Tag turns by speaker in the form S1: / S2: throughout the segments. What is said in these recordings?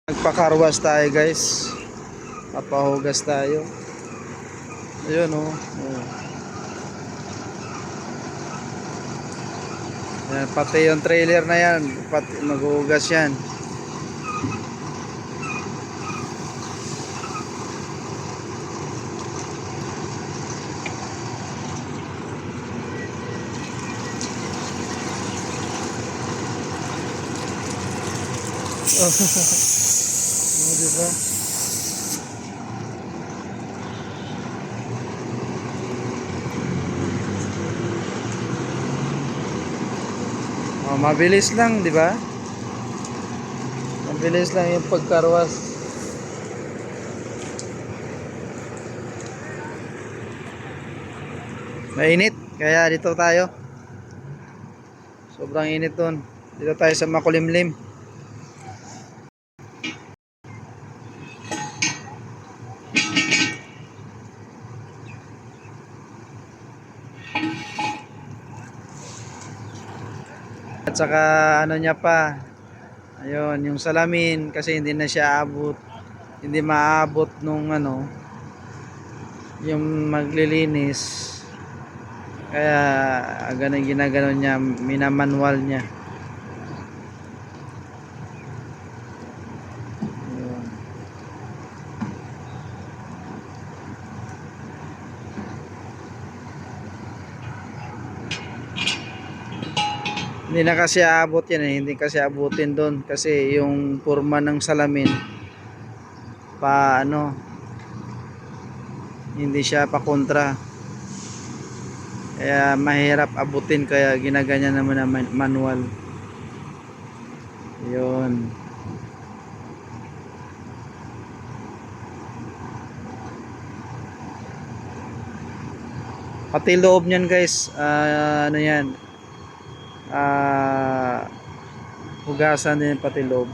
S1: Nagpakarwas tayo guys. Papahugas tayo. Ayun oh. Oh. Yan, pati yung trailer na yan, pati maghuhugas yan. Oh, diba? Oh, mabilis lang, di ba? Mabilis lang yung pagkarwas. Mainit, kaya dito tayo. Sobrang init dun. Dito tayo sa makulimlim. At saka ano niya pa, ayun, yung salamin kasi hindi na siya abot. Hindi maabot nung ano, yung maglilinis. Kaya ganun ginagano niya, minamanual niya. Ayun. Hindi na kasi aabot yan eh. Hindi kasi abutin doon kasi yung forma ng salamin pa ano, hindi siya pa kontra, kaya mahirap abutin, kaya ginaganyan naman na manual. Yun. Pati loob niyan guys, ano yan, hugasan din pati loob.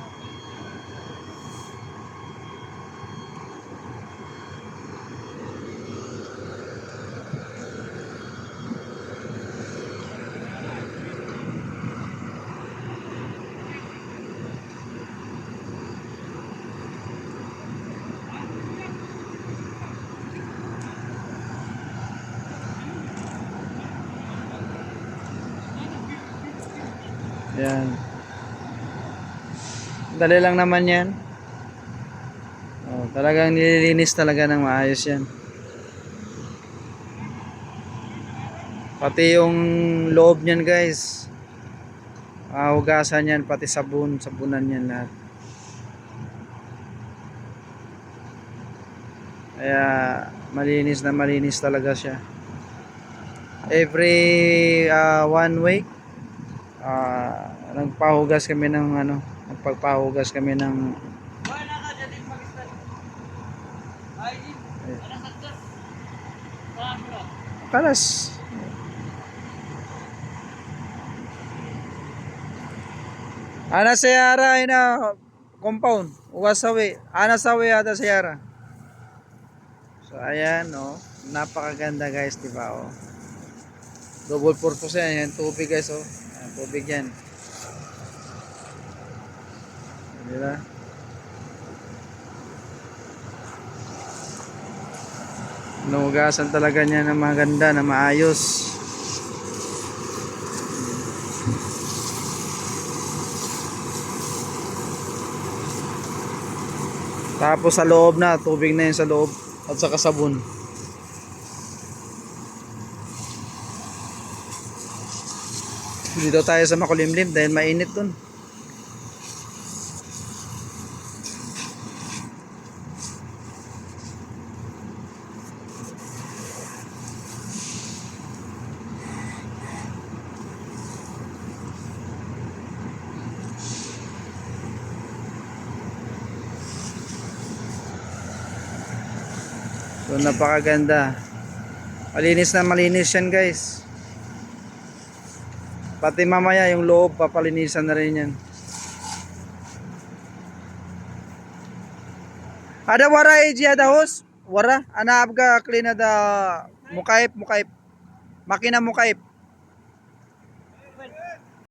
S1: Yan. Dali lang naman yan. Oh, talagang nililinis talaga ng maayos yan. Pati yung loob niyan guys, hugasan yan, pati sabon, sabunan yan lahat. Kaya malinis na malinis talaga siya. Every 1 week nagpahugas kami ng ano, nagpagpahugas kami ng kalas. Ana sayara ina compound uwasawi, ana sawi ada sayara. So ayan oh, napakaganda guys, di ba oh. Double purpose yan, yan tubig guys oh. Ayan, tubig yan. Di ba? Nugasan talaga niya na maganda, na maayos. Tapos sa loob na, tubig na yun sa loob at saka sabon. Dito tayo sa makulimlim dahil mainit dun. So napakaganda. Malinis na malinis yan guys. Pati mamaya yung loob papalinisan na rin yan. Ada wara eji ada hos? Wara? Ana abga clean ada mukaip. Makina mukaip.